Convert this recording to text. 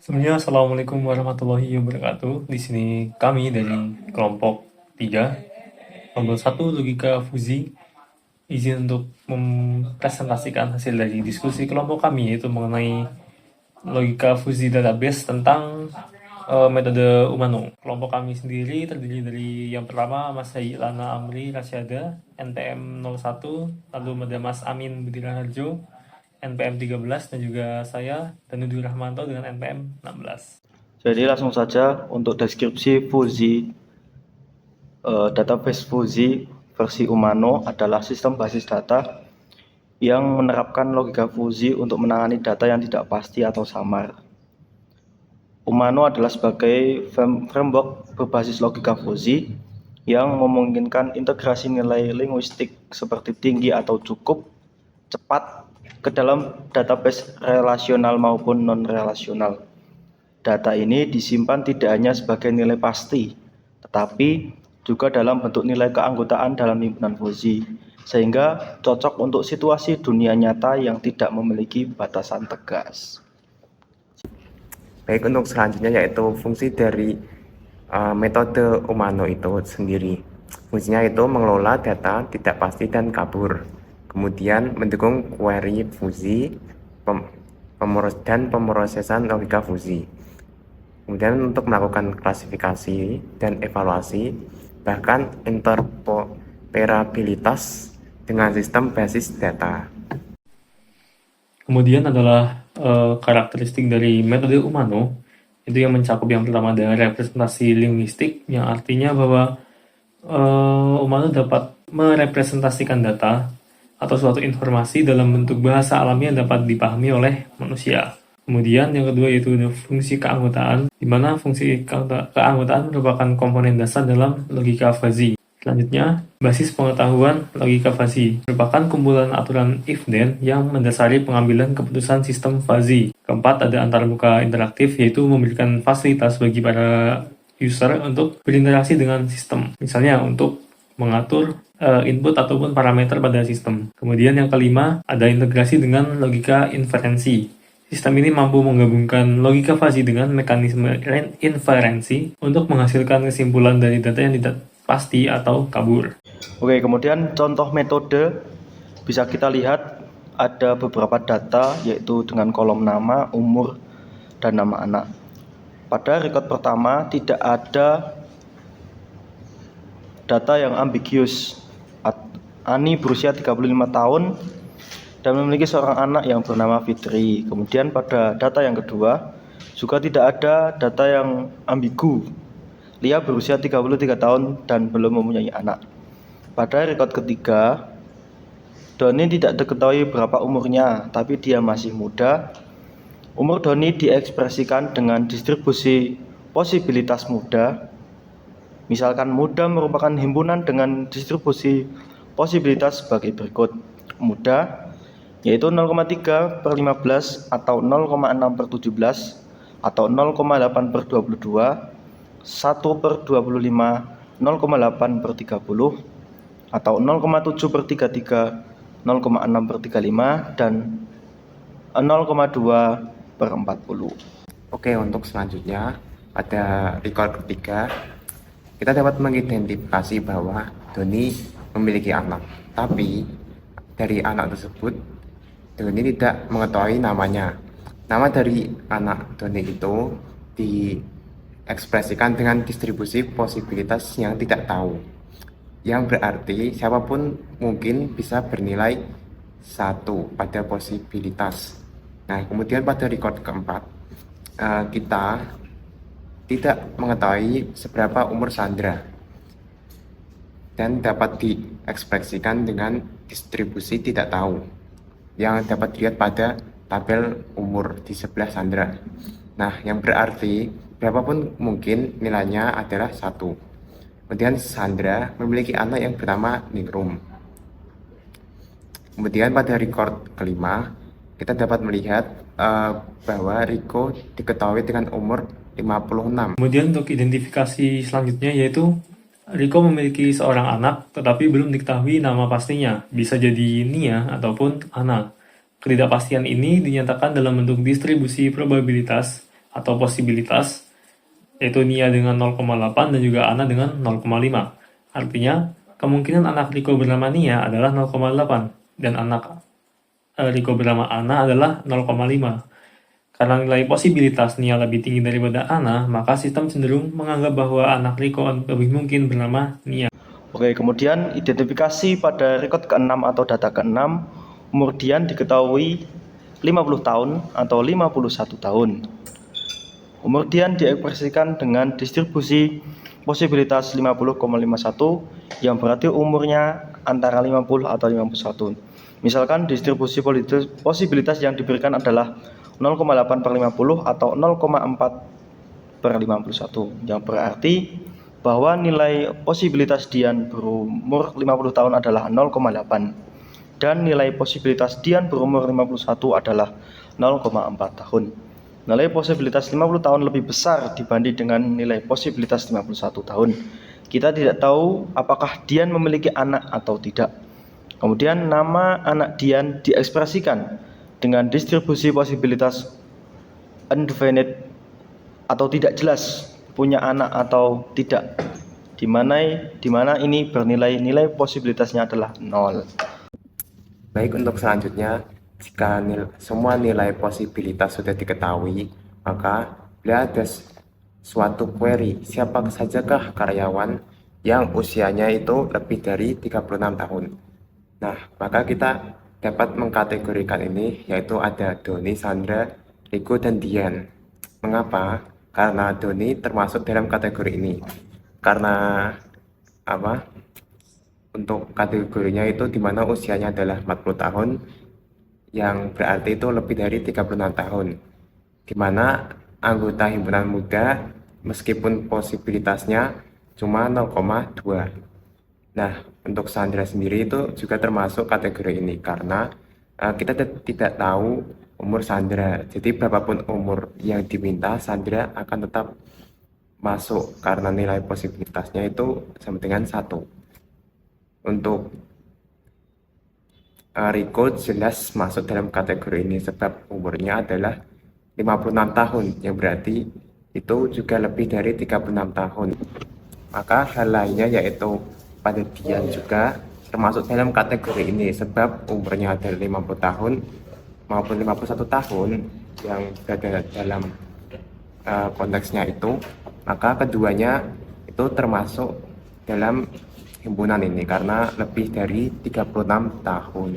Sebenarnya Assalamualaikum warahmatullahi wabarakatuh. Di sini kami dari kelompok 3, kelompok 1 Logika Fuzi, izin untuk mempresentasikan hasil dari diskusi kelompok kami, yaitu mengenai logika Fuzi database tentang metode Umano. Kelompok kami sendiri terdiri dari yang pertama Mas Lana Amri Rasyada, NPM 01, lalu ada Mas Amin Budira Harjo, NPM 13, dan juga saya Danudu Rahmanto dengan NPM 16. Jadi langsung saja untuk deskripsi Fuzi, database Fuzi versi Umano adalah sistem basis data yang menerapkan logika Fuzi untuk menangani data yang tidak pasti atau samar. Umano adalah sebagai framework berbasis logika Fuzi yang memungkinkan integrasi nilai linguistik seperti tinggi atau cukup, cepat, ke dalam database relasional maupun non-relasional. Data ini disimpan tidak hanya sebagai nilai pasti, tetapi juga dalam bentuk nilai keanggotaan dalam himpunan Fuzi, sehingga cocok untuk situasi dunia nyata yang tidak memiliki batasan tegas. Baik, untuk selanjutnya yaitu fungsi dari metode Umano itu sendiri. Fungsinya itu mengelola data tidak pasti dan kabur, kemudian mendukung query Fuzi dan pemrosesan logika Fuzi, kemudian untuk melakukan klasifikasi dan evaluasi, bahkan interoperabilitas dengan sistem basis data. Kemudian adalah karakteristik dari metode Umano, itu yang mencakup yang pertama adalah representasi linguistik, yang artinya bahwa Umano dapat merepresentasikan data atau suatu informasi dalam bentuk bahasa alami yang dapat dipahami oleh manusia. Kemudian yang kedua yaitu fungsi keanggotaan, di mana fungsi keanggotaan merupakan komponen dasar dalam logika Fuzzy. Selanjutnya, basis pengetahuan logika Fuzzy merupakan kumpulan aturan if-then yang mendasari pengambilan keputusan sistem Fuzzy. Keempat, ada antarmuka interaktif, yaitu memberikan fasilitas bagi para user untuk berinteraksi dengan sistem. Misalnya untuk mengatur input ataupun parameter pada sistem. Kemudian yang kelima, ada integrasi dengan logika inferensi. Sistem ini mampu menggabungkan logika Fuzzy dengan mekanisme inferensi untuk menghasilkan kesimpulan dari data yang tidak pasti atau kabur. Oke, kemudian contoh metode bisa kita lihat ada beberapa data yaitu dengan kolom nama, umur, dan nama anak. Pada record pertama tidak ada data yang ambiguous. Ani berusia 35 tahun dan memiliki seorang anak yang bernama Fitri. Kemudian pada data yang kedua juga tidak ada data yang ambigu. Lia berusia 33 tahun dan belum mempunyai anak. Pada rekod ketiga, Doni tidak diketahui berapa umurnya, tapi dia masih muda. Umur Doni diekspresikan dengan distribusi posibilitas muda. Misalkan muda merupakan himpunan dengan distribusi posibilitas sebagai berikut. Muda yaitu 0,3 per 15 atau 0,6 per 17 atau 0,8 per 22, 1 per 25, 0,8 per 30, atau 0,7 per 33, 0,6 per 35, dan 0,2 per 40. Oke, untuk selanjutnya pada record ketiga kita dapat mengidentifikasi bahwa Doni memiliki anak, tapi dari anak tersebut Doni tidak mengetahui namanya. Nama dari anak Doni itu diekspresikan dengan distribusi posibilitas yang tidak tahu, yang berarti siapapun mungkin bisa bernilai 1 pada posibilitas. Nah, kemudian pada record keempat kita tidak mengetahui seberapa umur Sandra dan dapat diekspresikan dengan distribusi tidak tahu yang dapat dilihat pada tabel umur di sebelah Sandra. Nah, yang berarti berapapun mungkin nilainya adalah 1. Kemudian Sandra memiliki anak yang bernama Ningrum. Kemudian pada record kelima kita dapat melihat bahwa Riko diketahui dengan umur 56. Kemudian untuk identifikasi selanjutnya yaitu Riko memiliki seorang anak tetapi belum diketahui nama pastinya, bisa jadi Nia ataupun Ana. Ketidakpastian ini dinyatakan dalam bentuk distribusi probabilitas atau posibilitas, yaitu Nia dengan 0,8 dan juga Ana dengan 0,5. Artinya, kemungkinan anak Riko bernama Nia adalah 0,8 dan anak Riko bernama Ana adalah 0,5. Karena nilai posibilitas Nia lebih tinggi daripada Ana, maka sistem cenderung menganggap bahwa anak Riko lebih mungkin bernama Nia. Oke, kemudian identifikasi pada rekod ke-6 atau data ke-6, umur Dian diketahui 50 tahun atau 51 tahun. Umur Dian diekspresikan dengan distribusi posibilitas 50,51 yang berarti umurnya antara 50 atau 51. Misalkan distribusi posibilitas yang diberikan adalah 0,8 per 50 atau 0,4 per 51, yang berarti bahwa nilai posibilitas Dian berumur 50 tahun adalah 0,8 dan nilai posibilitas Dian berumur 51 adalah 0,4 tahun. Nilai posibilitas 50 tahun lebih besar dibanding dengan nilai posibilitas 51 tahun. Kita tidak tahu apakah Dian memiliki anak atau tidak. Kemudian nama anak Dian diekspresikan dengan distribusi posibilitas undefinite atau tidak jelas punya anak atau tidak, di mana ini bernilai nilai posibilitasnya adalah 0. Baik, untuk selanjutnya, jika semua nilai posibilitas sudah diketahui, maka bila ada suatu query, siapa sajakah karyawan yang usianya itu lebih dari 36 tahun. Nah, maka kita dapat mengkategorikan ini, yaitu ada Doni, Sandra, Riko, dan Dian. Mengapa? Karena Doni termasuk dalam kategori ini. Karena apa? Untuk kategorinya itu dimana usianya adalah 40 tahun, yang berarti itu lebih dari 36 tahun. Dimana anggota himpunan muda meskipun posibilitasnya cuma 0,2. Nah, untuk Sandra sendiri itu juga termasuk kategori ini karena kita tidak tahu umur Sandra. Jadi berapapun umur yang diminta, Sandra akan tetap masuk karena nilai posibilitasnya itu sama dengan 1. Untuk Riko jelas masuk dalam kategori ini sebab umurnya adalah 56 tahun, yang berarti itu juga lebih dari 36 tahun. Maka hal lainnya yaitu pada Dian juga termasuk dalam kategori ini sebab umurnya ada 50 tahun maupun 51 tahun yang berada dalam konteksnya itu, maka keduanya itu termasuk dalam himpunan ini karena lebih dari 36 tahun.